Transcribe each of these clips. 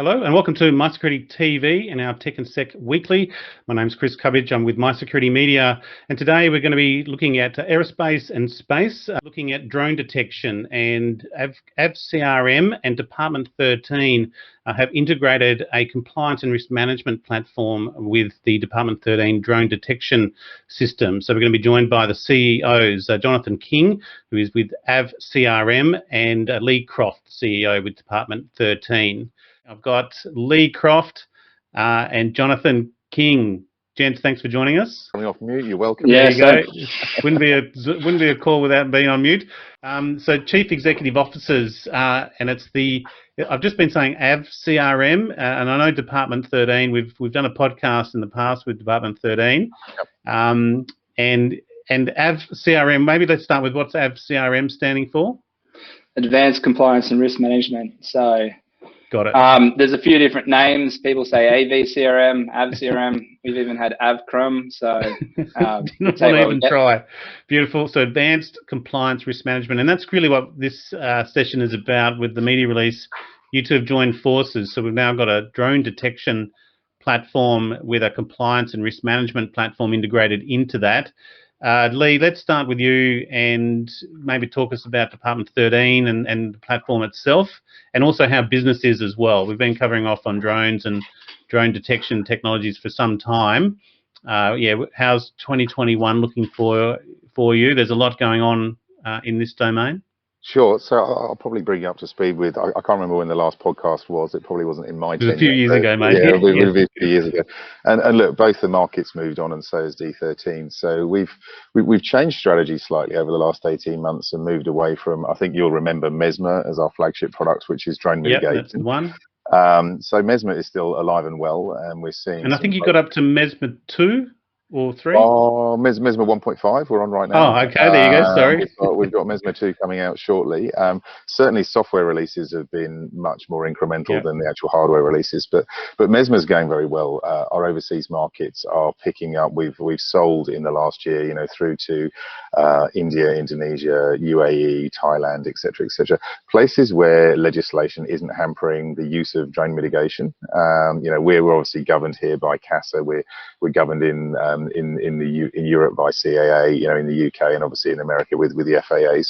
Hello and welcome to MySecurity TV and our Tech and Sec Weekly. My name's Chris Cubbage. I'm with MySecurity Media, and today we're going to be looking at aerospace and space, looking at drone detection. And AVCRM and Department 13 have integrated a compliance and risk management platform with the Department 13 drone detection system. So we're going to be joined by the CEOs, Jonathan King, who is with AVCRM, and Lee Croft, CEO with Department 13. I've got Lee Croft and Jonathan King. Gents, thanks for joining us. Coming off mute, you're welcome. Yeah, there you go. wouldn't be a call without being on mute. So Chief Executive Officers, and it's I've just been saying AVCRM, and I know Department 13. We've done a podcast in the past with Department 13, Yep. And AVCRM. Maybe let's start with what's AVCRM standing for. Advanced Compliance and Risk Management. So. Got it. There's a few different names. People say AVCRM, AVCRM. We've even had AVCRM. So not even try. Beautiful. So Advanced Compliance Risk Management, and that's really what this session is about. With the media release, you two have joined forces. So we've now got a drone detection platform with a compliance and risk management platform integrated into that. Lee, let's start with you and maybe talk us about Department 13 and the platform itself, and also how business is as well. We've been covering off on drones and drone detection technologies for some time. How's 2021 looking for you? There's a lot going on in this domain. Sure. So I'll probably bring you up to speed with, I can't remember when the last podcast was. It probably wasn't in my tenure. It was a few years ago, mate. Yeah, it would be a few years ago. And look, both the markets moved on, and so has D13. So we've changed strategy slightly over the last 18 months and moved away from, I think you'll remember Mesmer as our flagship product, which is drone mitigation. That's the one. So Mesmer is still alive and well, and we're seeing. And I think you got up to Mesmer 2 or 3? Oh, Mesmer 1.5 we're on right now. Oh, okay, there you go, sorry. We've got Mesmer 2 coming out shortly. Certainly software releases have been much more incremental than the actual hardware releases, but Mesmer's going very well. Our overseas markets are picking up. We've sold in the last year, through to India, Indonesia, UAE, Thailand, etc., places where legislation isn't hampering the use of drone mitigation. We're obviously governed here by CASA. We're governed in Europe by CAA, in the UK, and obviously in America with the FAA.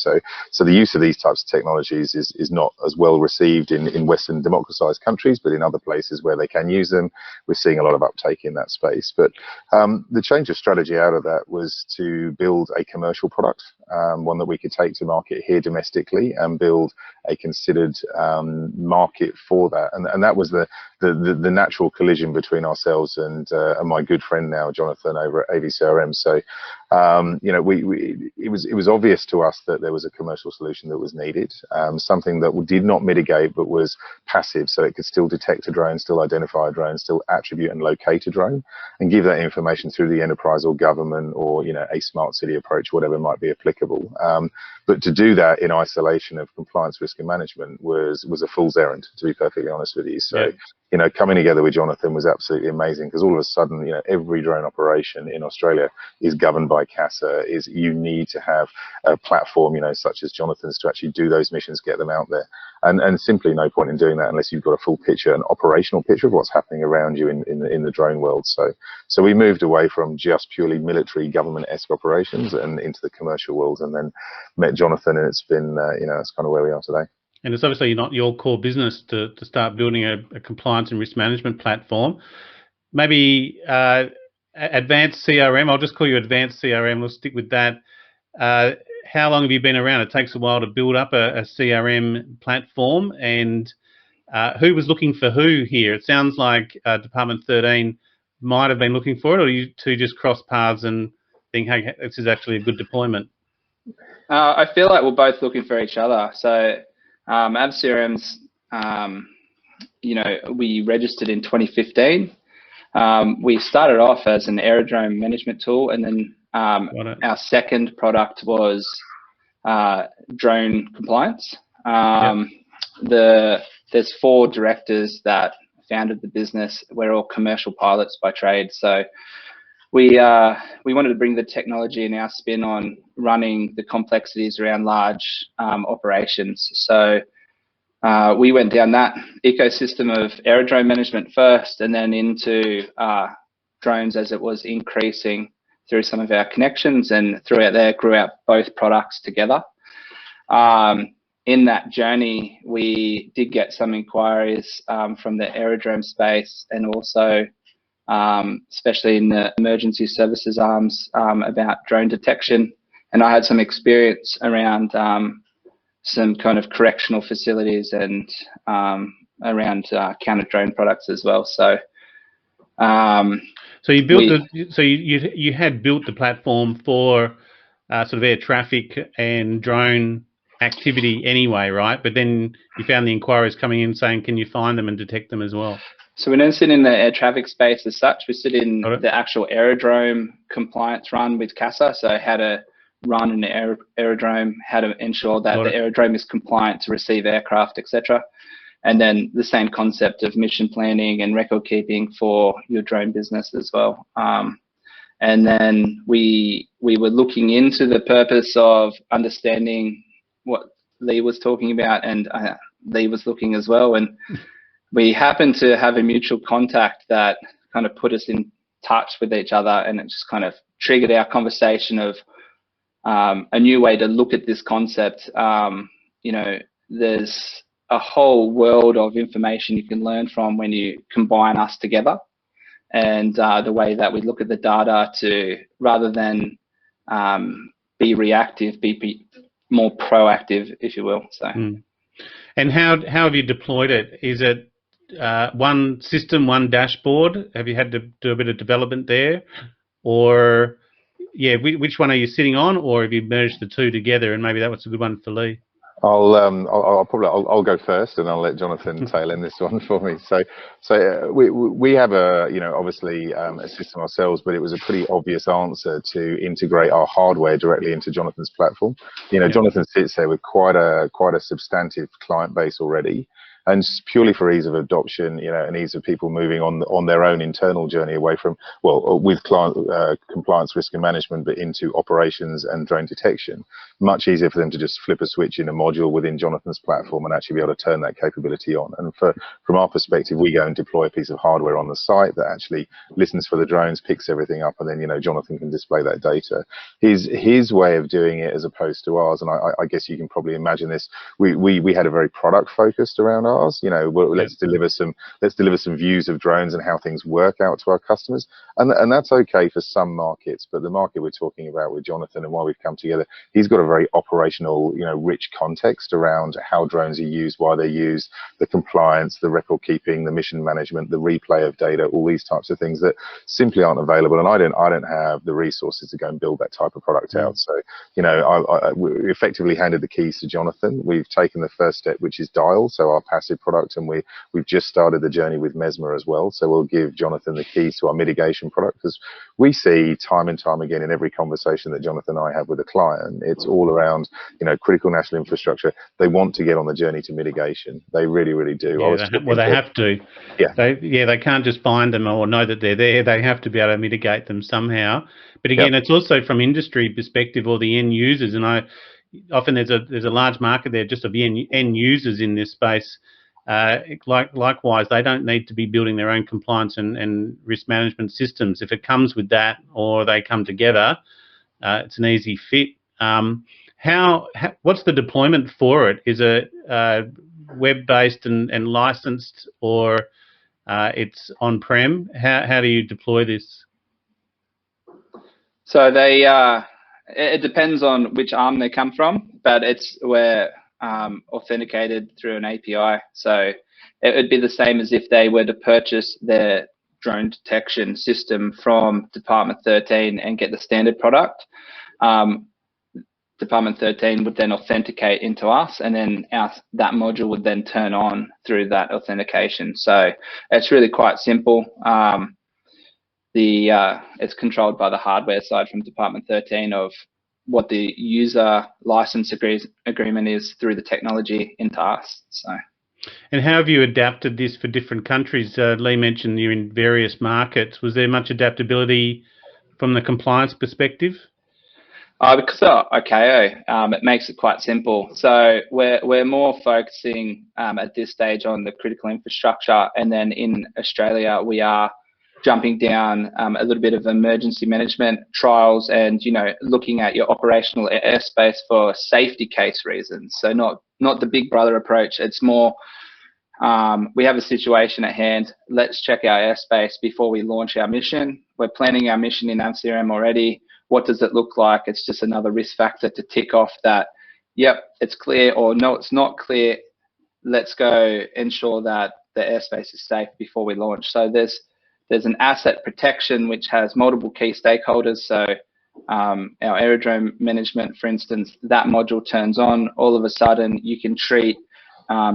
So the use of these types of technologies is not as well received in Western democratized countries, but in other places where they can use them, we're seeing a lot of uptake in that space. But the change of strategy out of that was to build a commercial product, one that we could take to market here domestically and build a considered market for that. And that was the natural collision between ourselves and my good friend now, Jonathan, over at AVCRM. So, it was obvious to us that there was a commercial solution that was needed, something that did not mitigate but was passive, so it could still detect a drone, still identify a drone, still attribute and locate a drone, and give that information through the enterprise or government or a smart city approach, whatever might be applicable. But to do that in isolation of compliance, risk and management was a fool's errand, to be perfectly honest with you. So. Coming together with Jonathan was absolutely amazing, because all of a sudden, every drone operation in Australia is governed by CASA. You need to have a platform, such as Jonathan's, to actually do those missions, get them out there. And simply no point in doing that unless you've got a full picture, an operational picture of what's happening around you in the drone world. So we moved away from just purely military government-esque operations and into the commercial world, and then met Jonathan, and it's been, that's kind of where we are today. And it's obviously not your core business to start building a compliance and risk management platform. Maybe Advanced CRM, I'll just call you Advanced CRM, we'll stick with that. How long have you been around? It takes a while to build up a CRM platform, and who was looking for who here? It sounds like Department 13 might have been looking for it, or you two just cross paths and think, hey, this is actually a good deployment? I feel like we're both looking for each other. So AVCRM's, we registered in 2015. We started off as an aerodrome management tool, and then our second product was drone compliance. There's 4 directors that founded the business. We're all commercial pilots by trade, so we wanted to bring the technology and our spin on running the complexities around large operations. So we went down that ecosystem of aerodrome management first, and then into drones as it was increasing through some of our connections, and throughout there grew out both products together. In that journey, we did get some inquiries from the aerodrome space, and also especially in the emergency services arms about drone detection. And I had some experience around some kind of correctional facilities and around counter drone products as well. So, so you built you had built the platform for sort of air traffic and drone activity anyway, right? But then you found the inquiries coming in saying, can you find them and detect them as well? So we don't sit in the air traffic space as such. We sit in the actual aerodrome compliance run with CASA. So how to run an aerodrome, how to ensure that the aerodrome is compliant to receive aircraft, etc. And then the same concept of mission planning and record keeping for your drone business as well. And then we were looking into the purpose of understanding what Lee was talking about, and Lee was looking as well. And we happened to have a mutual contact that kind of put us in touch with each other, and it just kind of triggered our conversation of a new way to look at this concept. You know, there's a whole world of information you can learn from when you combine us together, and the way that we look at the data to, rather than be reactive, be more proactive, if you will. So. And how have you deployed it? Is it one system, one dashboard? Have you had to do a bit of development there, or which one are you sitting on, or have you merged the two together? And maybe that was a good one for Lee. I'll go first, and I'll let Jonathan tail in this one for me. So we have obviously a system ourselves, but it was a pretty obvious answer to integrate our hardware directly into Jonathan's platform. Jonathan sits there with quite a substantive client base already. And purely for ease of adoption, and ease of people moving on their own internal journey away from, with client compliance, risk and management, but into operations and drone detection, much easier for them to just flip a switch in a module within Jonathan's platform and actually be able to turn that capability on. And from our perspective, we go and deploy a piece of hardware on the site that actually listens for the drones, picks everything up, and then Jonathan can display that data. His way of doing it as opposed to ours, and I guess you can probably imagine this. We had a very product focused around ours. Let's deliver some views of drones and how things work out to our customers, and that's okay for some markets. But the market we're talking about with Jonathan, and why we've come together, he's got a very operational, rich context around how drones are used, why they're used, the compliance, the record keeping, the mission management, the replay of data, all these types of things that simply aren't available. And I don't have the resources to go and build that type of product out. So we effectively handed the keys to Jonathan. We've taken the first step, which is Dial, so our passive product, and we've just started the journey with Mesmer as well. So we'll give Jonathan the keys to our mitigation product, because we see time and time again in every conversation that Jonathan and I have with a client, it's all around critical national infrastructure. They want to get on the journey to mitigation. They really, really do. They have to. They can't just find them or know that they're there. They have to be able to mitigate them somehow. But again, it's also from industry perspective or the end users, and often there's a large market there just of the end users in this space. Likewise, they don't need to be building their own compliance and risk management systems. If it comes with that, or they come together, it's an easy fit. What's the deployment for it? Is it web-based and licensed, or it's on-prem? How do you deploy this? So it depends on which arm they come from, but we're authenticated through an API. So it would be the same as if they were to purchase their drone detection system from Department 13 and get the standard product. Department 13 would then authenticate into us, and then that module would then turn on through that authentication. So it's really quite simple. It's controlled by the hardware side from Department 13 of what the user license agreement is through the technology into us. So. And how have you adapted this for different countries? Lee mentioned you're in various markets. Was there much adaptability from the compliance perspective? Because of ICAO, it makes it quite simple. So we're more focusing at this stage on the critical infrastructure, and then in Australia we are jumping down a little bit of emergency management trials, and looking at your operational airspace for safety case reasons. So not the big brother approach. It's more we have a situation at hand. Let's check our airspace before we launch our mission. We're planning our mission in AVCRM already. What does it look like? It's just another risk factor to tick off that, yep, it's clear, or no, it's not clear. Let's go ensure that the airspace is safe before we launch. So there's an asset protection which has multiple key stakeholders. So our aerodrome management, for instance, that module turns on. All of a sudden, you can treat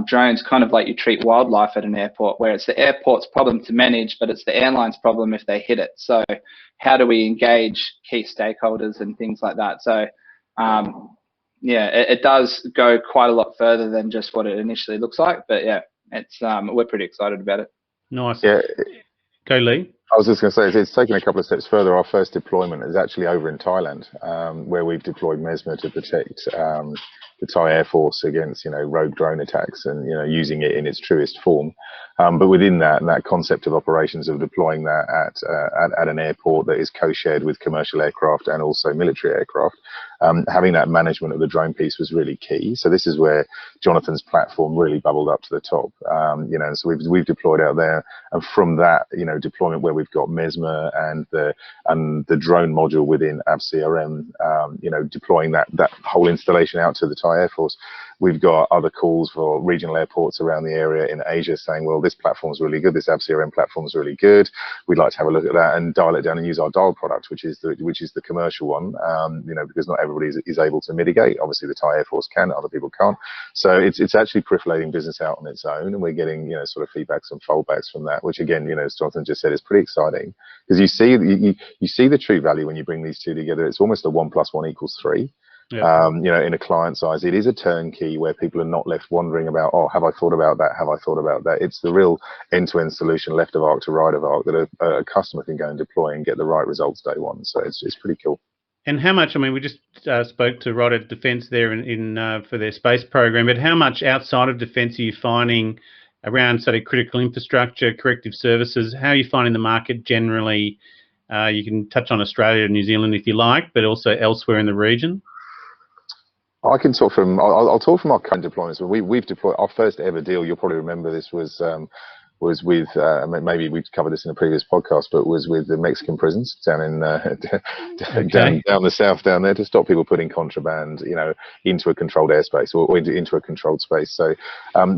drones kind of like you treat wildlife at an airport, where it's the airport's problem to manage, but it's the airline's problem if they hit it. So how do we engage key stakeholders and things like that? So yeah, it does go quite a lot further than just what it initially looks like, but yeah, it's we're pretty excited about it. Nice. Yeah. Go, Lee. I was just going to say, it's taken a couple of steps further. Our first deployment is actually over in Thailand, where we've deployed MESMA to protect the Thai Air Force against, rogue drone attacks, and, using it in its truest form. But within that, and that concept of operations of deploying that at an airport that is co-shared with commercial aircraft and also military aircraft, having that management of the drone piece was really key. So this is where Jonathan's platform really bubbled up to the top. So we've deployed out there, and from that, deployment where we've got MESMA and the drone module within AVCRM, deploying that whole installation out to the Thai Air Force. We've got other calls for regional airports around the area in Asia saying, well, this platform's really good, this AVCRM platform's really good. We'd like to have a look at that and dial it down and use our dial product, which is the commercial one, because not everybody is able to mitigate. Obviously, the Thai Air Force can, other people can't. So it's actually proliferating business out on its own, and we're getting sort of feedbacks and foldbacks from that, which again, as Jonathan just said, is pretty exciting, because you see the true value when you bring these two together. It's almost a 1 + 1 = 3. Yeah. In a client size, it is a turnkey where people are not left wondering about, oh, have I thought about that? Have I thought about that? It's the real end-to-end solution, left of arc to right of arc, that a customer can go and deploy and get the right results day one. So it's pretty cool. And how much? I mean, we just spoke to Rod at Defence there in for their space program, but how much outside of Defence are you finding around sort of critical infrastructure, corrective services? How are you finding the market generally? You can touch on Australia and New Zealand if you like, but also elsewhere in the region. I can talk from. I'll talk from our current deployments. We've deployed our first ever deal. You'll probably remember this was with maybe we covered this in a previous podcast, but was with the Mexican prisons down in down the south down there, to stop people putting contraband into a controlled airspace or into a controlled space. So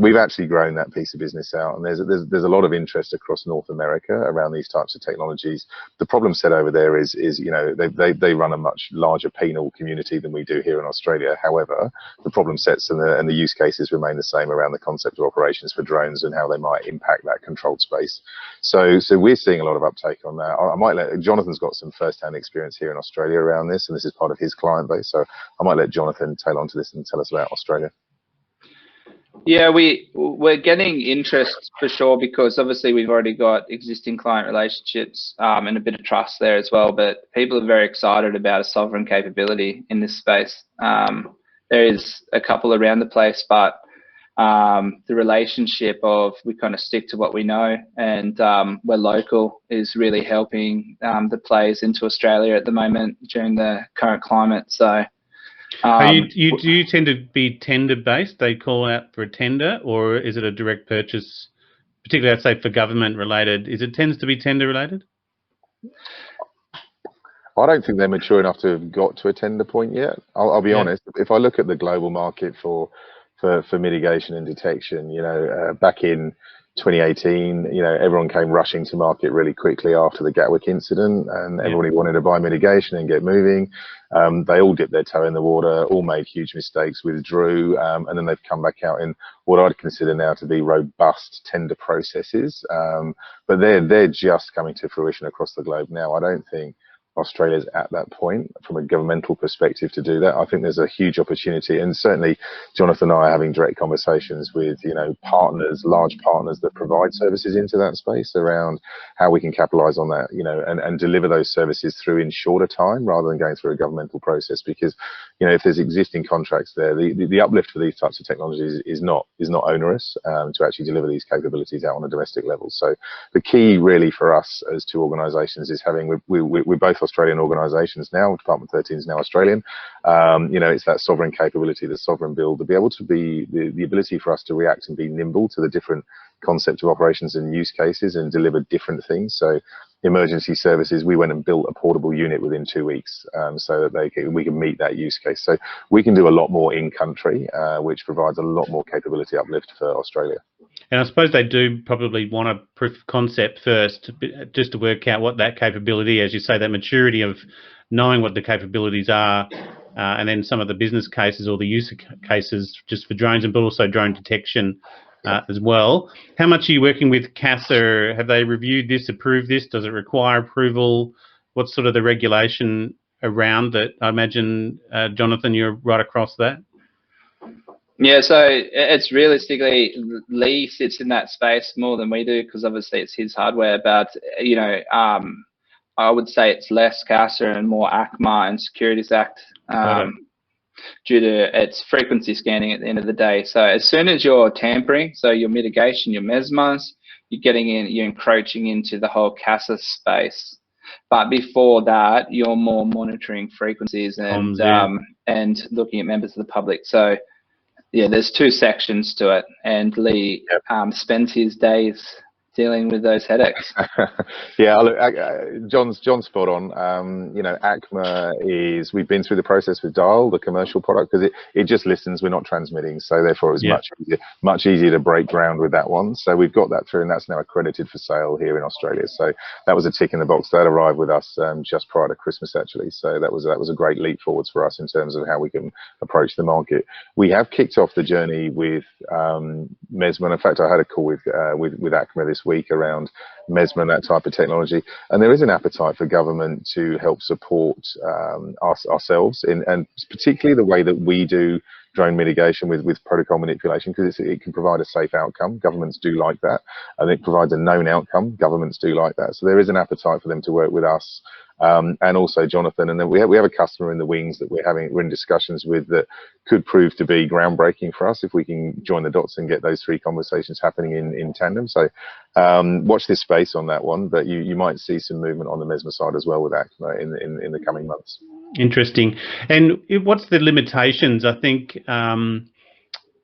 we've actually grown that piece of business out, and there's a lot of interest across North America around these types of technologies. The problem set over there is they run a much larger penal community than we do here in Australia. However, the problem sets and the use cases remain the same around the concept of operations for drones and how they might impact that controlled space. So we're seeing a lot of uptake on that. I might let Jonathan's got some first-hand experience here in Australia around this, and this is part of his client base. So I might let Jonathan tail onto this and tell us about Australia. Yeah, we're getting interest for sure, because obviously we've already got existing client relationships and a bit of trust there as well. But people are very excited about a sovereign capability in this space. There is a couple around the place, but the relationship of we kind of stick to what we know, and we're local, is really helping the players into Australia at the moment during the current climate. So do you tend to be tender based? They call out for a tender, or is it a direct purchase, particularly I'd say for government related? It tends to be tender related? I don't think they're mature enough to have got to a tender point yet. I'll be honest. If I look at the global market for mitigation and detection, back in 2018, everyone came rushing to market really quickly after the Gatwick incident, and everybody wanted to buy mitigation and get moving. They all dipped their toe in the water, all made huge mistakes, withdrew, and then they've come back out in what I'd consider now to be robust tender processes. But they're just coming to fruition across the globe now. I don't think Australia's at that point from a governmental perspective to do that. I think there's a huge opportunity, and certainly Jonathan and I are having direct conversations with, you know, partners, large partners that provide services into that space around how we can capitalize on that, you know, and deliver those services through in shorter time rather than going through a governmental process. Because, you know, if there's existing contracts there, the uplift for these types of technologies is not onerous to actually deliver these capabilities out on a domestic level. So the key really for us as two organizations is having, we're both Australian organisations now. Department 13 is now Australian. You know, it's that sovereign capability, the sovereign build, to be able to be the ability for us to react and be nimble to the different concepts of operations and use cases and deliver different things. So emergency services, we went and built a portable unit within 2 weeks so that we can meet that use case. So we can do a lot more in country, which provides a lot more capability uplift for Australia. And I suppose they do probably want a proof of concept first, just to work out what that capability, as you say, that maturity of knowing what the capabilities are, and then some of the business cases or the use cases just for drones, but also drone detection as well. How much are you working with CASA? Have they reviewed this, approved this? Does it require approval? What's sort of the regulation around that? I imagine, Jonathan, you're right across that. Yeah, so it's realistically, Lee sits in that space more than we do because obviously it's his hardware, but, you know, I would say it's less CASA and more ACMA and Securities Act due to its frequency scanning at the end of the day. So as soon as you're tampering, so your mitigation, your mesmers, you're encroaching into the whole CASA space. But before that, you're more monitoring frequencies and and looking at members of the public. So yeah, there's two sections to it, and Lee spends his days dealing with those headaches. Yeah, look, John's spot on. You know, ACMA is, we've been through the process with Dial, the commercial product, because it just listens, we're not transmitting, so therefore it's much easier to break ground with that one. So we've got that through, and that's now accredited for sale here in Australia. So that was a tick in the box. That arrived with us just prior to Christmas, actually. So that was a great leap forwards for us in terms of how we can approach the market. We have kicked off the journey with Mesmer. In fact, I had a call with ACMA this week around Mesmer and that type of technology, and there is an appetite for government to help support ourselves and particularly the way that we do drone mitigation with protocol manipulation, because it can provide a safe outcome. Governments do like that, and it provides a known outcome. Governments do like that, so there is an appetite for them to work with us. And also Jonathan, and then we have a customer in the wings that we're in discussions with that could prove to be groundbreaking for us if we can join the dots and get those three conversations happening in tandem. So watch this space on that one, but you might see some movement on the Mesmer side as well with ACMA in the coming months. Interesting. And what's the limitations? I think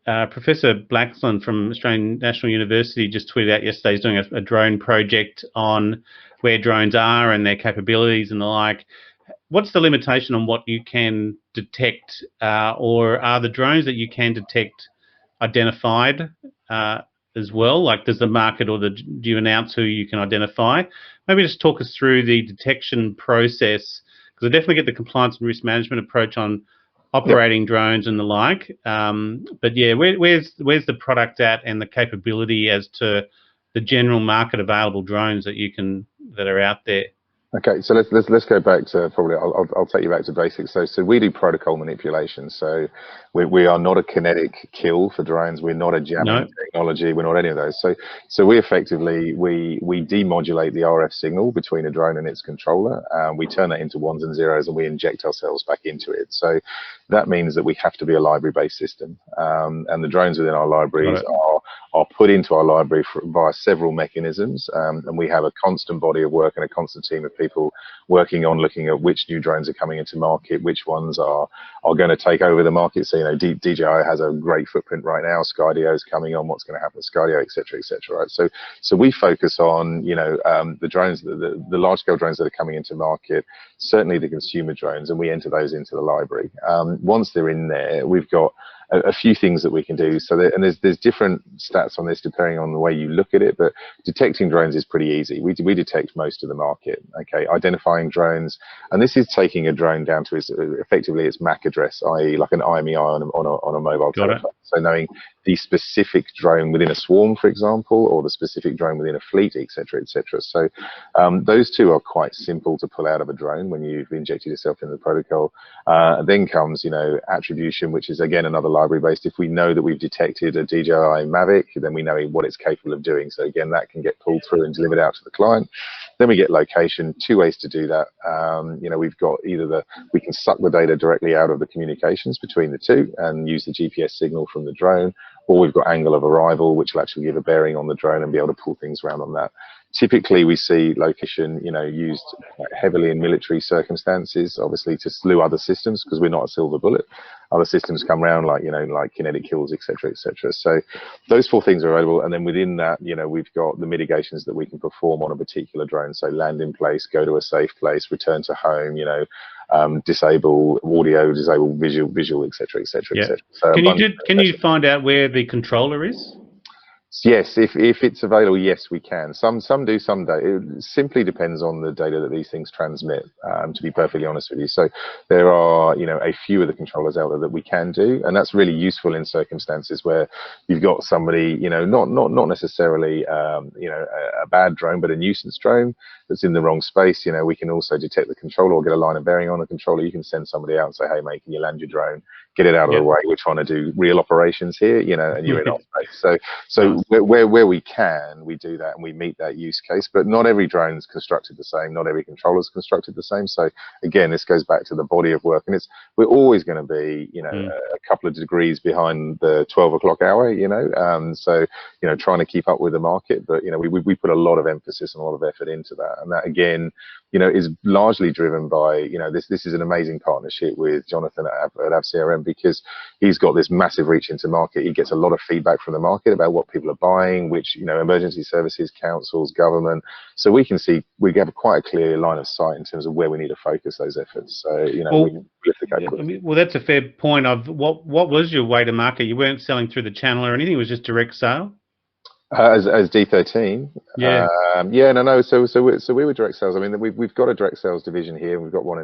Professor Blaxland from Australian National University just tweeted out yesterday he's doing a drone project on where drones are and their capabilities and the like. What's the limitation on what you can detect, or are the drones that you can detect identified as well? Like, does the market or do you announce who you can identify? Maybe just talk us through the detection process, because I definitely get the compliance and risk management approach on operating drones and the like. But yeah, where's the product at and the capability as to the general market available drones that are out there? Okay, so let's go back to probably I'll take you back to basics. So we do protocol manipulation. So we are not a kinetic kill for drones. We're not a jamming technology. We're not any of those. So we effectively we demodulate the RF signal between a drone and its controller. We turn that into ones and zeros, and we inject ourselves back into it. So that means that we have to be a library-based system, and the drones within our libraries are put into our library via several mechanisms, and we have a constant body of work and a constant team of people working on looking at which new drones are coming into market, which ones are going to take over the market. So, you know, DJI has a great footprint right now. Skydio is coming on. What's going to happen with Skydio, et cetera, right? So we focus on, you know, the drones, the large-scale drones that are coming into market, certainly the consumer drones, and we enter those into the library. Once they're in there, we've got a few things that we can do. So there's different stats on this depending on the way you look at it, but detecting drones is pretty easy. We detect most of the market. Okay, identifying drones, and this is taking a drone down to effectively its MAC address, i.e. like an IMEI on a mobile telephone. So knowing the specific drone within a swarm, for example, or the specific drone within a fleet, etc., etc. So those two are quite simple to pull out of a drone when you've injected yourself in the protocol. Then comes, attribution, which is again another library based. If we know that we've detected a DJI Mavic, then we know what it's capable of doing. So again, that can get pulled through and delivered out to the client. Then we get location. Two ways to do that. We've got either we can suck the data directly out of the communications between the two and use the GPS signal from the drone, or we've got angle of arrival, which will actually give a bearing on the drone and be able to pull things around on that. Typically, we see location, used quite heavily in military circumstances, obviously to slew other systems, because we're not a silver bullet. Other systems come around like kinetic kills, etc., etc. So those four things are available, and then within that, we've got the mitigations that we can perform on a particular drone. So land in place, go to a safe place, return to home, disable audio, disable visual, etc., etc., etc. So can you find out where the controller is? Yes, if it's available, yes, we can. Some do, some don't. It simply depends on the data that these things transmit, to be perfectly honest with you. So there are, a few of the controllers out there that we can do, and that's really useful in circumstances where you've got somebody, not necessarily, a bad drone, but a nuisance drone that's in the wrong space. We can also detect the controller or get a line of bearing on the controller. You can send somebody out and say, hey, mate, can you land your drone? Get it out of the way. We're trying to do real operations here, and you're in our space. So where we can, we do that and we meet that use case. But not every drone is constructed the same. Not every controller is constructed the same. So again, this goes back to the body of work, and we're always going to be, a couple of degrees behind the 12 o'clock hour. So trying to keep up with the market. But we put a lot of emphasis and a lot of effort into that, and that again, is largely driven by this is an amazing partnership with Jonathan at AVCRM, because he's got this massive reach into market. He gets a lot of feedback from the market about what people are buying, which emergency services, councils, government. So we have quite a clear line of sight in terms of where we need to focus those efforts. So we lift the capability. Well, that's a fair point. Of what was your way to market? You weren't selling through the channel or anything. It was just direct sale. As D13, no. So we were direct sales. I mean, we've got a direct sales division here, and we've got one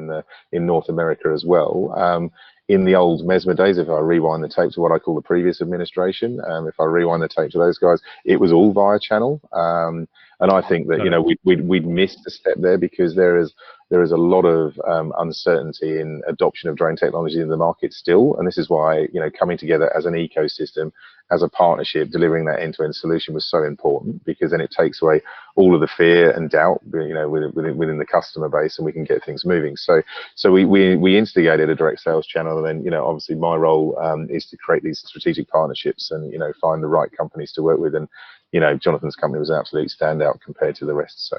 in North America as well. In the old Mesmer days, if I rewind the tape to what I call the previous administration, if I rewind the tape to those guys, it was all via channel. And I think that we'd missed a step there, because there is a lot of uncertainty in adoption of drone technology in the market still, and this is why coming together as an ecosystem, as a partnership, delivering that end-to-end solution was so important, because then it takes away all of the fear and doubt within the customer base, and we can get things moving. So we instigated a direct sales channel, and then obviously my role is to create these strategic partnerships and find the right companies to work with, and Jonathan's company was an absolute standout compared to the rest. So.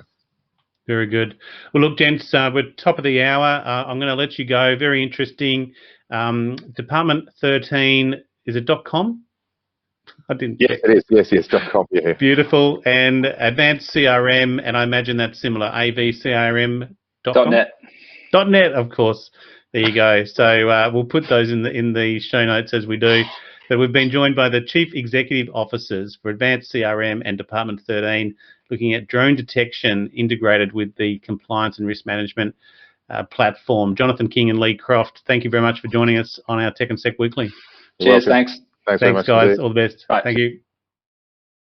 Very good. Well, look, gents, we're top of the hour. I'm going to let you go. Very interesting. Department 13, is it .com? I didn't. Yes, it is. Yes, .com. Yeah. Beautiful. And Advanced CRM, and I imagine that's similar. AVCRM. .net. .net, of course. There you go. So we'll put those in the show notes as we do. But we've been joined by the Chief Executive Officers for Advanced CRM and Department 13, looking at drone detection integrated with the compliance and risk management platform. Jonathan King and Lee Croft, thank you very much for joining us on our Tech and Sec Weekly. Cheers, thanks. Thanks very much, guys. All the best. Bye. Thank you.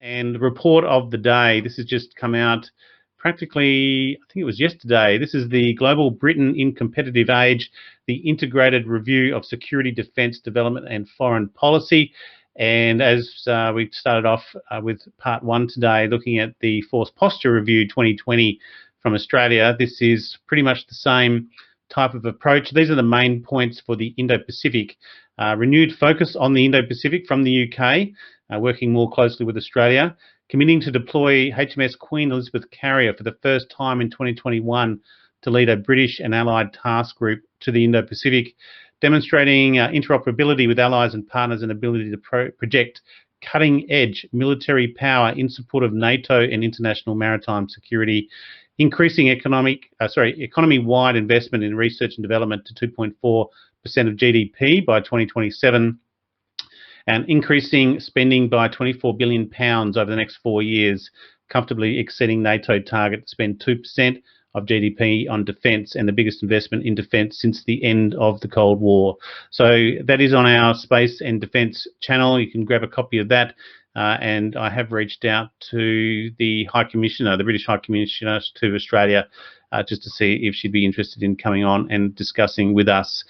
And the report of the day, this has just come out practically, I think it was yesterday. This is the Global Britain in Competitive Age, the Integrated Review of Security, Defence, Development and Foreign Policy. And as we started off with part one today, looking at the Force Posture Review 2020 from Australia, this is pretty much the same type of approach. These are the main points for the Indo-Pacific. Renewed focus on the Indo-Pacific from the UK, working more closely with Australia, committing to deploy HMS Queen Elizabeth Carrier for the first time in 2021 to lead a British and Allied task group to the Indo-Pacific, demonstrating interoperability with allies and partners and ability to project cutting-edge military power in support of NATO and international maritime security, increasing economy-wide investment in research and development to 2.4% of GDP by 2027, and increasing spending by £24 billion over the next 4 years, comfortably exceeding NATO target to spend 2% of GDP on defence and the biggest investment in defence since the end of the Cold War. So that is on our Space and Defence channel. You can grab a copy of that. And I have reached out to the High Commissioner, the British High Commissioner to Australia, just to see if she'd be interested in coming on and discussing with us.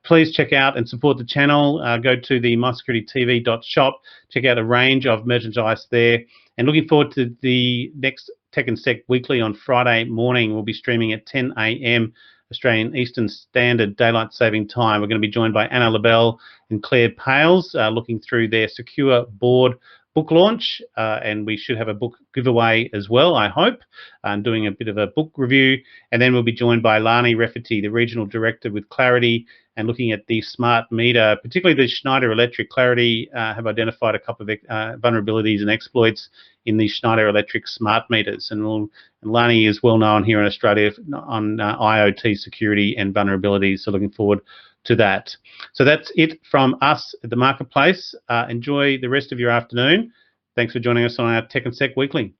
Please check out and support the channel. Go to the mysecuritytv.shop, check out a range of merchandise there. And looking forward to the next Tech and Sec Weekly on Friday morning. We'll be streaming at 10 a.m. Australian Eastern Standard Daylight Saving Time. We're going to be joined by Anna LaBelle and Claire Pales, looking through their Secure Board book launch, and we should have a book giveaway as well, I hope, and doing a bit of a book review. And then we'll be joined by Lani Rafferty, the Regional Director with Clarity, and looking at the smart meter, particularly the Schneider Electric. Clarity have identified a couple of vulnerabilities and exploits in the Schneider Electric smart meters. And Lani is well known here in Australia on IoT security and vulnerabilities, so looking forward to that. So that's it from us at the Marketplace. Enjoy the rest of your afternoon. Thanks for joining us on our Tech and Sec Weekly.